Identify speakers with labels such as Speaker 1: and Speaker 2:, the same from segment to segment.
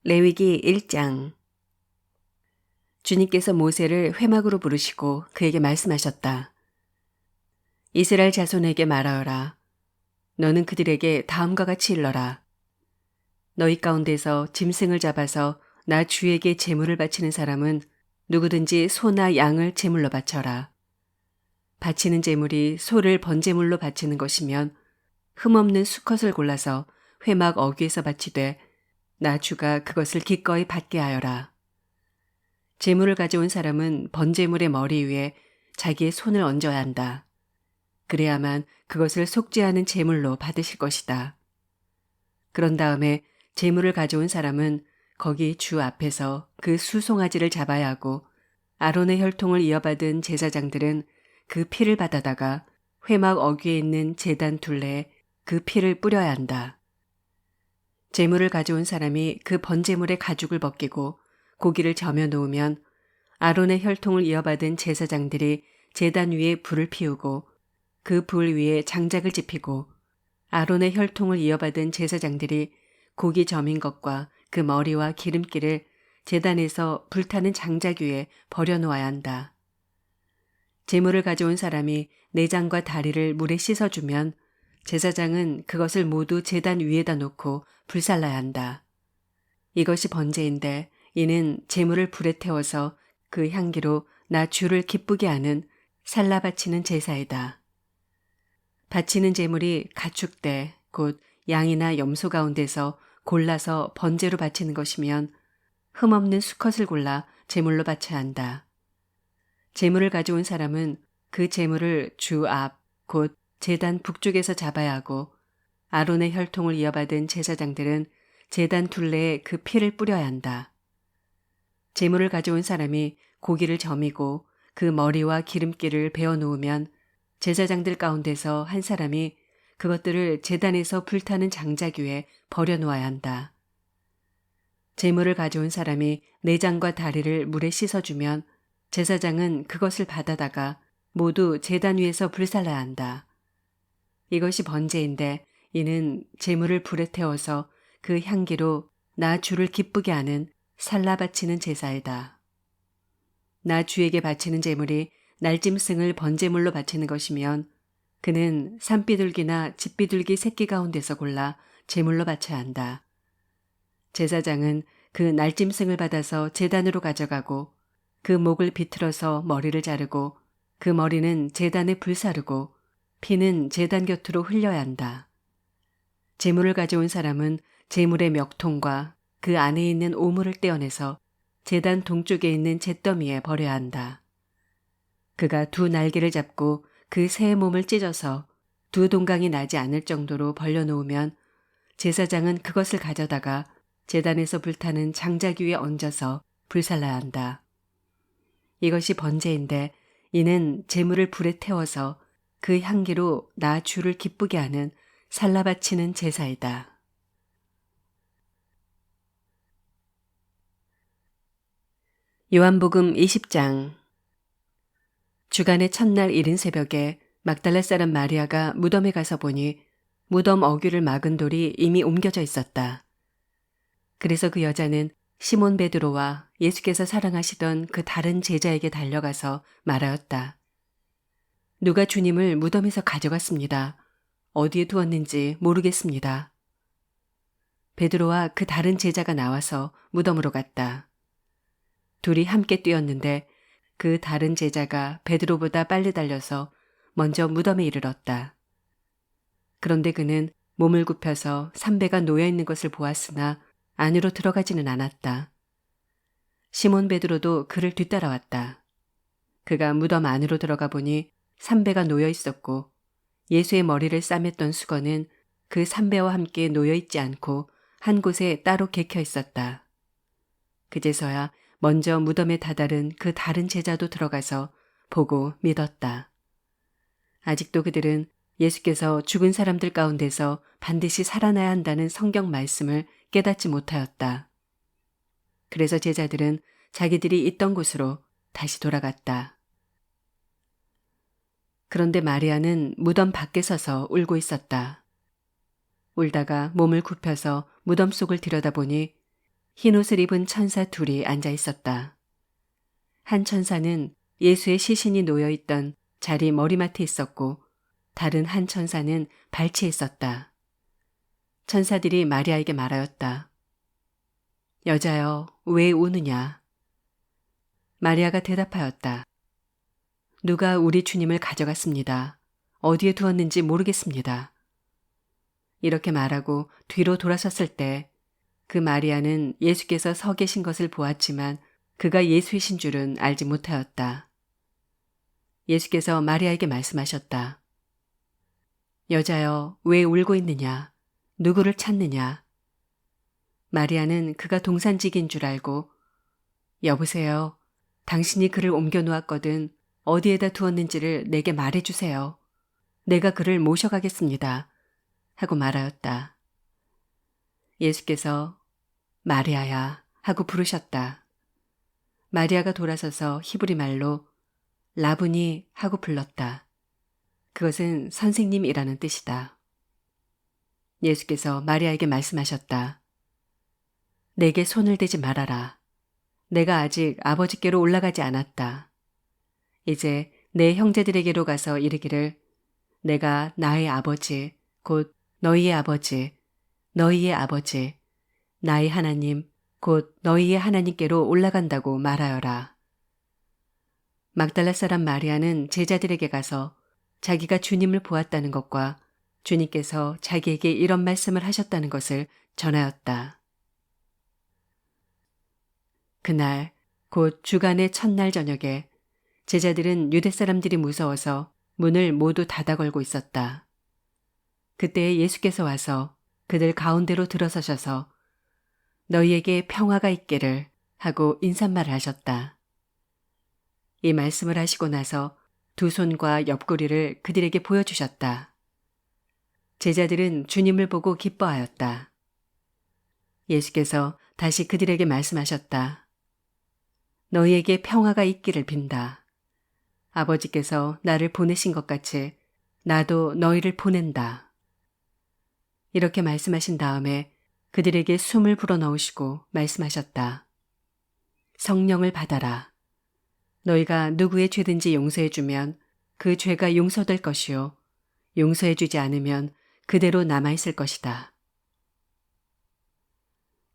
Speaker 1: 레위기 1장. 주님께서 모세를 회막으로 부르시고 그에게 말씀하셨다. 이스라엘 자손에게 말하여라. 너는 그들에게 다음과 같이 일러라. 너희 가운데서 짐승을 잡아서 나 주에게 제물을 바치는 사람은 누구든지 소나 양을 제물로 바쳐라. 바치는 제물이 소를 번제물로 바치는 것이면 흠없는 수컷을 골라서 회막 어귀에서 바치되 나 주가 그것을 기꺼이 받게 하여라. 제물을 가져온 사람은 번제물의 머리 위에 자기의 손을 얹어야 한다. 그래야만 그것을 속죄하는 제물로 받으실 것이다. 그런 다음에 제물을 가져온 사람은 거기 주 앞에서 그 수송아지를 잡아야 하고 아론의 혈통을 이어받은 제사장들은 그 피를 받아다가 회막 어귀에 있는 제단 둘레에 그 피를 뿌려야 한다. 제물을 가져온 사람이 그 번제물의 가죽을 벗기고 고기를 저며 놓으면 아론의 혈통을 이어받은 제사장들이 제단 위에 불을 피우고 그 불 위에 장작을 지피고 아론의 혈통을 이어받은 제사장들이 고기 저민 것과 그 머리와 기름기를 제단에서 불타는 장작 위에 버려놓아야 한다. 제물을 가져온 사람이 내장과 다리를 물에 씻어주면 제사장은 그것을 모두 제단 위에다 놓고 불살라야 한다. 이것이 번제인데 이는 제물을 불에 태워서 그 향기로 나 주를 기쁘게 하는 살라 바치는 제사이다. 바치는 제물이 가축대 곧 양이나 염소 가운데서 골라서 번제로 바치는 것이면 흠없는 수컷을 골라 제물로 바쳐야 한다. 제물을 가져온 사람은 그 제물을 주 앞 곧 제단 북쪽에서 잡아야 하고 아론의 혈통을 이어받은 제사장들은 제단 둘레에 그 피를 뿌려야 한다. 제물을 가져온 사람이 고기를 저미고 그 머리와 기름기를 베어 놓으면 제사장들 가운데서 한 사람이 그것들을 제단에서 불타는 장작 위에 버려 놓아야 한다. 제물을 가져온 사람이 내장과 다리를 물에 씻어주면 제사장은 그것을 받아다가 모두 제단 위에서 불살라야 한다. 이것이 번제인데 이는 제물을 불에 태워서 그 향기로 나 주를 기쁘게 하는 살라 바치는 제사이다. 나 주에게 바치는 제물이 날짐승을 번제물로 바치는 것이면 그는 산비둘기나 집비둘기 새끼 가운데서 골라 제물로 바쳐야 한다. 제사장은 그 날짐승을 받아서 제단으로 가져가고 그 목을 비틀어서 머리를 자르고 그 머리는 제단에 불사르고 피는 제단 곁으로 흘려야 한다. 제물을 가져온 사람은 제물의 멱통과 그 안에 있는 오물을 떼어내서 제단 동쪽에 있는 잿더미에 버려야 한다. 그가 두 날개를 잡고 그 새의 몸을 찢어서 두 동강이 나지 않을 정도로 벌려놓으면 제사장은 그것을 가져다가 제단에서 불타는 장작 위에 얹어서 불살라야 한다. 이것이 번제인데 이는 제물을 불에 태워서 그 향기로 나 주를 기쁘게 하는 살라 바치는 제사이다. 요한복음 20장. 주간의 첫날 이른 새벽에 막달라 사람 마리아가 무덤에 가서 보니 무덤 어귀를 막은 돌이 이미 옮겨져 있었다. 그래서 그 여자는 시몬 베드로와 예수께서 사랑하시던 그 다른 제자에게 달려가서 말하였다. 누가 주님을 무덤에서 가져갔습니다. 어디에 두었는지 모르겠습니다. 베드로와 그 다른 제자가 나와서 무덤으로 갔다. 둘이 함께 뛰었는데 그 다른 제자가 베드로보다 빨리 달려서 먼저 무덤에 이르렀다. 그런데 그는 몸을 굽혀서 삼배가 놓여있는 것을 보았으나 안으로 들어가지는 않았다. 시몬 베드로도 그를 뒤따라왔다. 그가 무덤 안으로 들어가 보니 삼배가 놓여 있었고 예수의 머리를 싸맸던 수건은 그 삼배와 함께 놓여 있지 않고 한 곳에 따로 개켜 있었다. 그제서야 먼저 무덤에 다다른 그 다른 제자도 들어가서 보고 믿었다. 아직도 그들은 예수께서 죽은 사람들 가운데서 반드시 살아나야 한다는 성경 말씀을 깨닫지 못하였다. 그래서 제자들은 자기들이 있던 곳으로 다시 돌아갔다. 그런데 마리아는 무덤 밖에 서서 울고 있었다. 울다가 몸을 굽혀서 무덤 속을 들여다보니 흰옷을 입은 천사 둘이 앉아 있었다. 한 천사는 예수의 시신이 놓여 있던 자리 머리맡에 있었고 다른 한 천사는 발치에 있었다. 천사들이 마리아에게 말하였다. 여자여, 왜 우느냐? 마리아가 대답하였다. 누가 우리 주님을 가져갔습니다. 어디에 두었는지 모르겠습니다. 이렇게 말하고 뒤로 돌아섰을 때 그 마리아는 예수께서 서 계신 것을 보았지만 그가 예수이신 줄은 알지 못하였다. 예수께서 마리아에게 말씀하셨다. 여자여, 왜 울고 있느냐? 누구를 찾느냐? 마리아는 그가 동산직인 줄 알고 여보세요. 당신이 그를 옮겨 놓았거든 어디에다 두었는지를 내게 말해주세요. 내가 그를 모셔가겠습니다. 하고 말하였다. 예수께서 마리아야 하고 부르셨다. 마리아가 돌아서서 히브리 말로 라부니 하고 불렀다. 그것은 선생님이라는 뜻이다. 예수께서 마리아에게 말씀하셨다. 내게 손을 대지 말아라. 내가 아직 아버지께로 올라가지 않았다. 이제 내 형제들에게로 가서 이르기를 내가 나의 아버지 곧 너희의 아버지 너희의 아버지 나의 하나님 곧 너희의 하나님께로 올라간다고 말하여라. 막달라 사람 마리아는 제자들에게 가서 자기가 주님을 보았다는 것과 주님께서 자기에게 이런 말씀을 하셨다는 것을 전하였다. 그날 곧 주간의 첫날 저녁에 제자들은 유대 사람들이 무서워서 문을 모두 닫아 걸고 있었다. 그때 예수께서 와서 그들 가운데로 들어서셔서 너희에게 평화가 있기를 하고 인사말을 하셨다. 이 말씀을 하시고 나서 두 손과 옆구리를 그들에게 보여주셨다. 제자들은 주님을 보고 기뻐하였다. 예수께서 다시 그들에게 말씀하셨다. 너희에게 평화가 있기를 빈다. 아버지께서 나를 보내신 것 같이 나도 너희를 보낸다. 이렇게 말씀하신 다음에 그들에게 숨을 불어넣으시고 말씀하셨다. 성령을 받아라. 너희가 누구의 죄든지 용서해주면 그 죄가 용서될 것이요. 용서해주지 않으면 그대로 남아있을 것이다.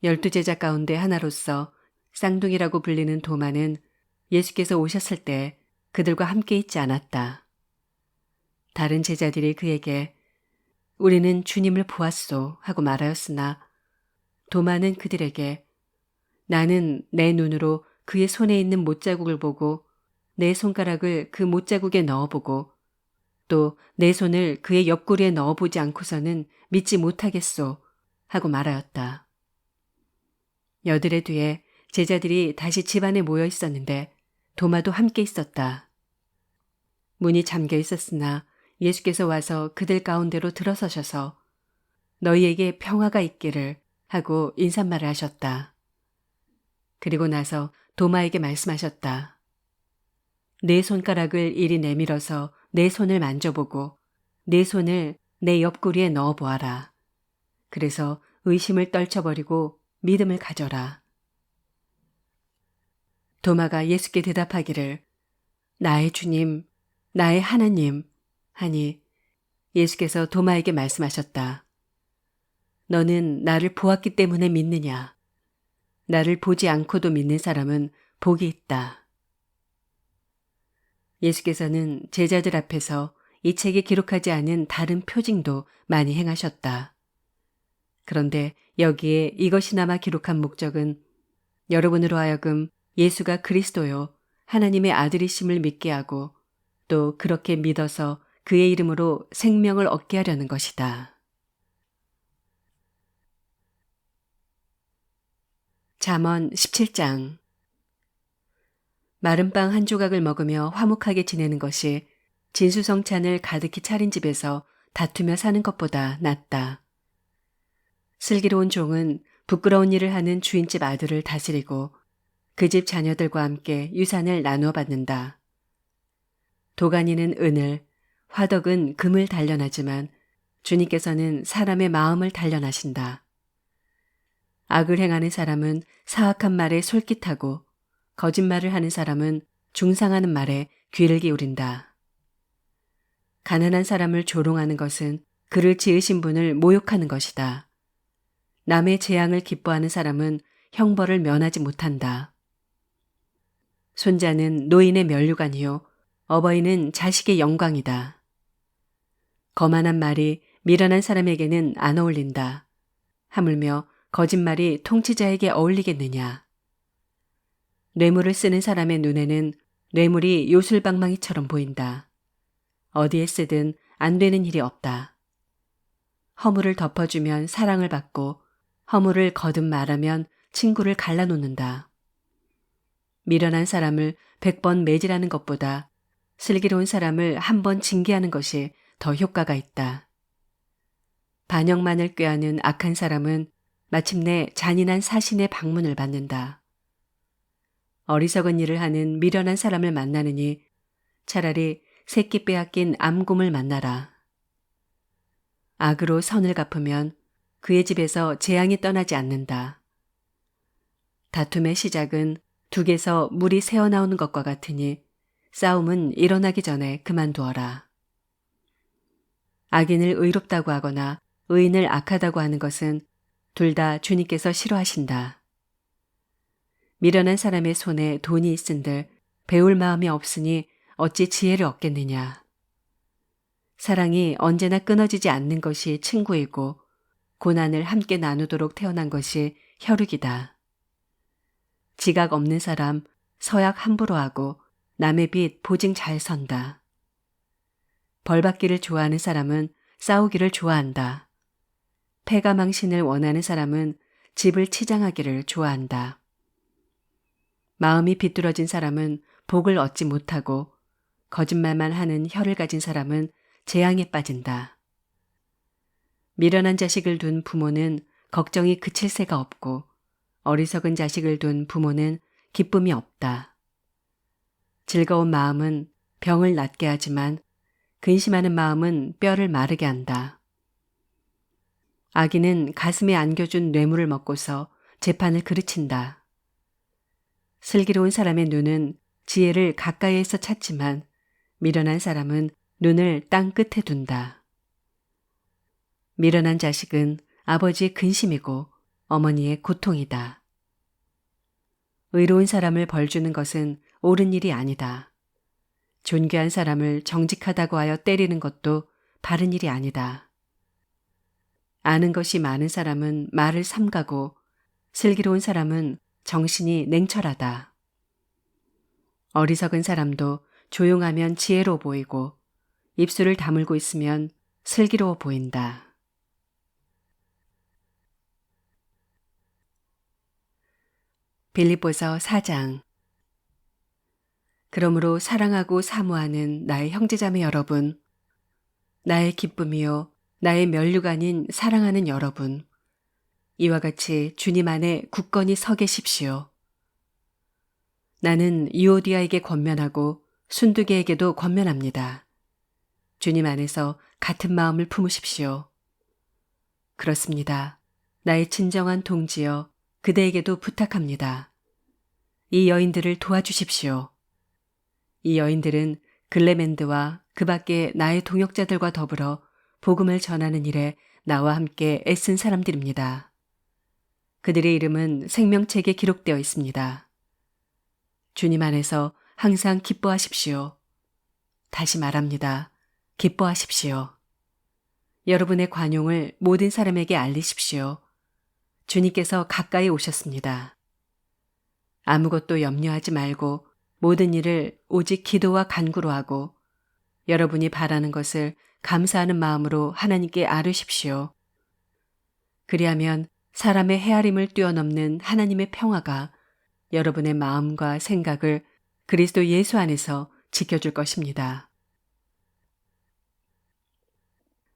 Speaker 1: 12제자 가운데 하나로서 쌍둥이라고 불리는 도마는 예수께서 오셨을 때 그들과 함께 있지 않았다. 다른 제자들이 그에게 우리는 주님을 보았소 하고 말하였으나 도마는 그들에게 나는 내 눈으로 그의 손에 있는 못자국을 보고 내 손가락을 그 못자국에 넣어보고 또 내 손을 그의 옆구리에 넣어보지 않고서는 믿지 못하겠소 하고 말하였다. 여드레 뒤에 제자들이 다시 집안에 모여 있었는데 도마도 함께 있었다. 문이 잠겨 있었으나 예수께서 와서 그들 가운데로 들어서셔서 너희에게 평화가 있기를 하고 인사말을 하셨다. 그리고 나서 도마에게 말씀하셨다. 내 손가락을 이리 내밀어서 내 손을 만져보고 내 손을 내 옆구리에 넣어보아라. 그래서 의심을 떨쳐버리고 믿음을 가져라. 도마가 예수께 대답하기를 나의 주님, 나의 하나님 하니 예수께서 도마에게 말씀하셨다. 너는 나를 보았기 때문에 믿느냐? 나를 보지 않고도 믿는 사람은 복이 있다. 예수께서는 제자들 앞에서 이 책에 기록하지 않은 다른 표징도 많이 행하셨다. 그런데 여기에 이것이나마 기록한 목적은 여러분으로 하여금 예수가 그리스도요 하나님의 아들이심을 믿게 하고 또 그렇게 믿어서 그의 이름으로 생명을 얻게 하려는 것이다. 잠언 17장. 마른 빵 한 조각을 먹으며 화목하게 지내는 것이 진수성찬을 가득히 차린 집에서 다투며 사는 것보다 낫다. 슬기로운 종은 부끄러운 일을 하는 주인집 아들을 다스리고 그 집 자녀들과 함께 유산을 나누어 받는다. 도가니는 은을, 화덕은 금을 단련하지만 주님께서는 사람의 마음을 단련하신다. 악을 행하는 사람은 사악한 말에 솔깃하고 거짓말을 하는 사람은 중상하는 말에 귀를 기울인다. 가난한 사람을 조롱하는 것은 그를 지으신 분을 모욕하는 것이다. 남의 재앙을 기뻐하는 사람은 형벌을 면하지 못한다. 손자는 노인의 면류관이요 어버이는 자식의 영광이다. 거만한 말이 미련한 사람에게는 안 어울린다. 하물며 거짓말이 통치자에게 어울리겠느냐. 뇌물을 쓰는 사람의 눈에는 뇌물이 요술방망이처럼 보인다. 어디에 쓰든 안 되는 일이 없다. 허물을 덮어주면 사랑을 받고 허물을 거듭 말하면 친구를 갈라놓는다. 미련한 사람을 100번 매질하는 것보다 슬기로운 사람을 한 번 징계하는 것이 더 효과가 있다. 반역만을 꾀하는 악한 사람은 마침내 잔인한 사신의 방문을 받는다. 어리석은 일을 하는 미련한 사람을 만나느니 차라리 새끼 빼앗긴 암곰을 만나라. 악으로 선을 갚으면 그의 집에서 재앙이 떠나지 않는다. 다툼의 시작은 둑에서 물이 새어나오는 것과 같으니 싸움은 일어나기 전에 그만두어라. 악인을 의롭다고 하거나 의인을 악하다고 하는 것은 둘 다 주님께서 싫어하신다. 미련한 사람의 손에 돈이 있은들 배울 마음이 없으니 어찌 지혜를 얻겠느냐. 사랑이 언제나 끊어지지 않는 것이 친구이고 고난을 함께 나누도록 태어난 것이 혈육이다. 지각 없는 사람 서약 함부로 하고 남의 빚 보증 잘 선다. 벌받기를 좋아하는 사람은 싸우기를 좋아한다. 패가 망신을 원하는 사람은 집을 치장하기를 좋아한다. 마음이 비뚤어진 사람은 복을 얻지 못하고 거짓말만 하는 혀를 가진 사람은 재앙에 빠진다. 미련한 자식을 둔 부모는 걱정이 그칠 새가 없고 어리석은 자식을 둔 부모는 기쁨이 없다. 즐거운 마음은 병을 낫게 하지만 근심하는 마음은 뼈를 마르게 한다. 아기는 가슴에 안겨준 뇌물을 먹고서 재판을 그르친다. 슬기로운 사람의 눈은 지혜를 가까이에서 찾지만 미련한 사람은 눈을 땅 끝에 둔다. 미련한 자식은 아버지의 근심이고 어머니의 고통이다. 의로운 사람을 벌주는 것은 옳은 일이 아니다. 존귀한 사람을 정직하다고 하여 때리는 것도 바른 일이 아니다. 아는 것이 많은 사람은 말을 삼가고 슬기로운 사람은 정신이 냉철하다. 어리석은 사람도 조용하면 지혜로워 보이고 입술을 다물고 있으면 슬기로워 보인다. 빌립보서 4장. 그러므로 사랑하고 사모하는 나의 형제자매 여러분, 나의 기쁨이요 나의 면류관인 사랑하는 여러분, 이와 같이 주님 안에 굳건히 서 계십시오. 나는 유오디아에게 권면하고 순두개에게도 권면합니다. 주님 안에서 같은 마음을 품으십시오. 그렇습니다. 나의 진정한 동지여 그대에게도 부탁합니다. 이 여인들을 도와주십시오. 이 여인들은 글레멘드와 그 밖에 나의 동역자들과 더불어 복음을 전하는 일에 나와 함께 애쓴 사람들입니다. 그들의 이름은 생명책에 기록되어 있습니다. 주님 안에서 항상 기뻐하십시오. 다시 말합니다. 기뻐하십시오. 여러분의 관용을 모든 사람에게 알리십시오. 주님께서 가까이 오셨습니다. 아무것도 염려하지 말고 모든 일을 오직 기도와 간구로 하고 여러분이 바라는 것을 감사하는 마음으로 하나님께 아뢰십시오. 그리하면 사람의 헤아림을 뛰어넘는 하나님의 평화가 여러분의 마음과 생각을 그리스도 예수 안에서 지켜줄 것입니다.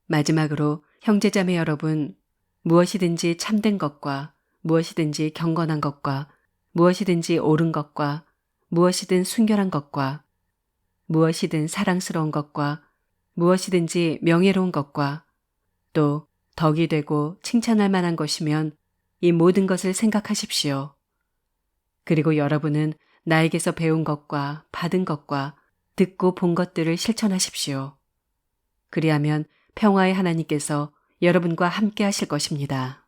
Speaker 1: 마지막으로 형제자매 여러분, 무엇이든지 참된 것과 무엇이든지 경건한 것과 무엇이든지 옳은 것과 무엇이든 순결한 것과 무엇이든 사랑스러운 것과 무엇이든지 명예로운 것과 또 덕이 되고 칭찬할 만한 것이면 이 모든 것을 생각하십시오. 그리고 여러분은 나에게서 배운 것과 받은 것과 듣고 본 것들을 실천하십시오. 그리하면 평화의 하나님께서 여러분과 함께 하실 것입니다.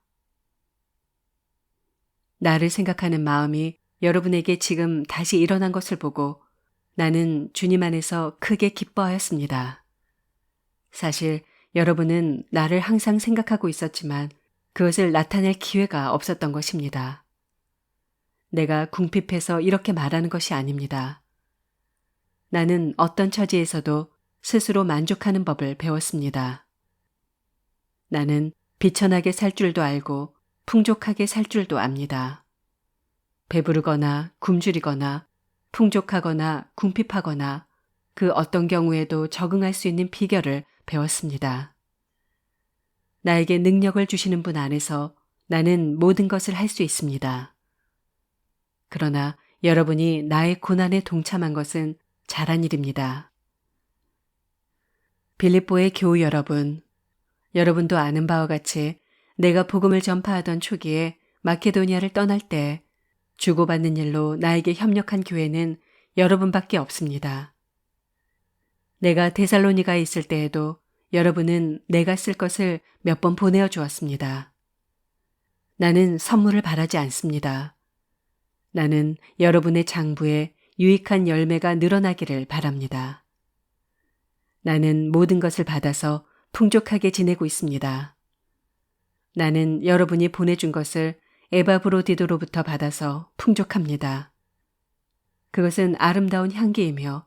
Speaker 1: 나를 생각하는 마음이 여러분에게 지금 다시 일어난 것을 보고 나는 주님 안에서 크게 기뻐하였습니다. 사실 여러분은 나를 항상 생각하고 있었지만 그것을 나타낼 기회가 없었던 것입니다. 내가 궁핍해서 이렇게 말하는 것이 아닙니다. 나는 어떤 처지에서도 스스로 만족하는 법을 배웠습니다. 나는 비천하게 살 줄도 알고 풍족하게 살 줄도 압니다. 배부르거나 굶주리거나 풍족하거나 궁핍하거나 그 어떤 경우에도 적응할 수 있는 비결을 배웠습니다. 나에게 능력을 주시는 분 안에서 나는 모든 것을 할 수 있습니다. 그러나 여러분이 나의 고난에 동참한 것은 잘한 일입니다. 빌립보의 교우 여러분, 여러분도 아는 바와 같이 내가 복음을 전파하던 초기에 마케도니아를 떠날 때 주고받는 일로 나에게 협력한 교회는 여러분밖에 없습니다. 내가 데살로니가에 있을 때에도 여러분은 내가 쓸 것을 몇 번 보내어 주었습니다. 나는 선물을 바라지 않습니다. 나는 여러분의 장부에 유익한 열매가 늘어나기를 바랍니다. 나는 모든 것을 받아서 풍족하게 지내고 있습니다. 나는 여러분이 보내준 것을 에바브로디도로부터 받아서 풍족합니다. 그것은 아름다운 향기이며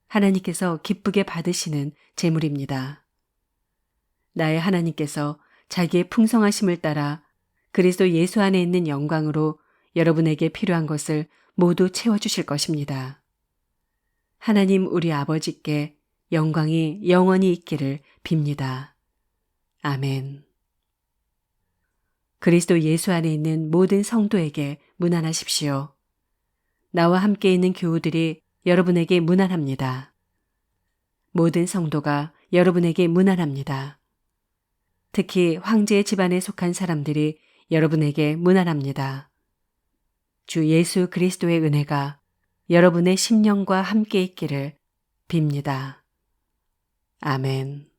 Speaker 1: 하나님께서 기쁘게 받으시는 제물입니다. 나의 하나님께서 자기의 풍성하심을 따라 그리스도 예수 안에 있는 영광으로 여러분에게 필요한 것을 모두 채워주실 것입니다. 하나님 우리 아버지께 영광이 영원히 있기를 빕니다. 아멘. 그리스도 예수 안에 있는 모든 성도에게 문안하십시오. 나와 함께 있는 교우들이 여러분에게 문안합니다. 모든 성도가 여러분에게 문안합니다. 특히 황제의 집안에 속한 사람들이 여러분에게 문안합니다. 주 예수 그리스도의 은혜가 여러분의 심령과 함께 있기를 빕니다. 아멘.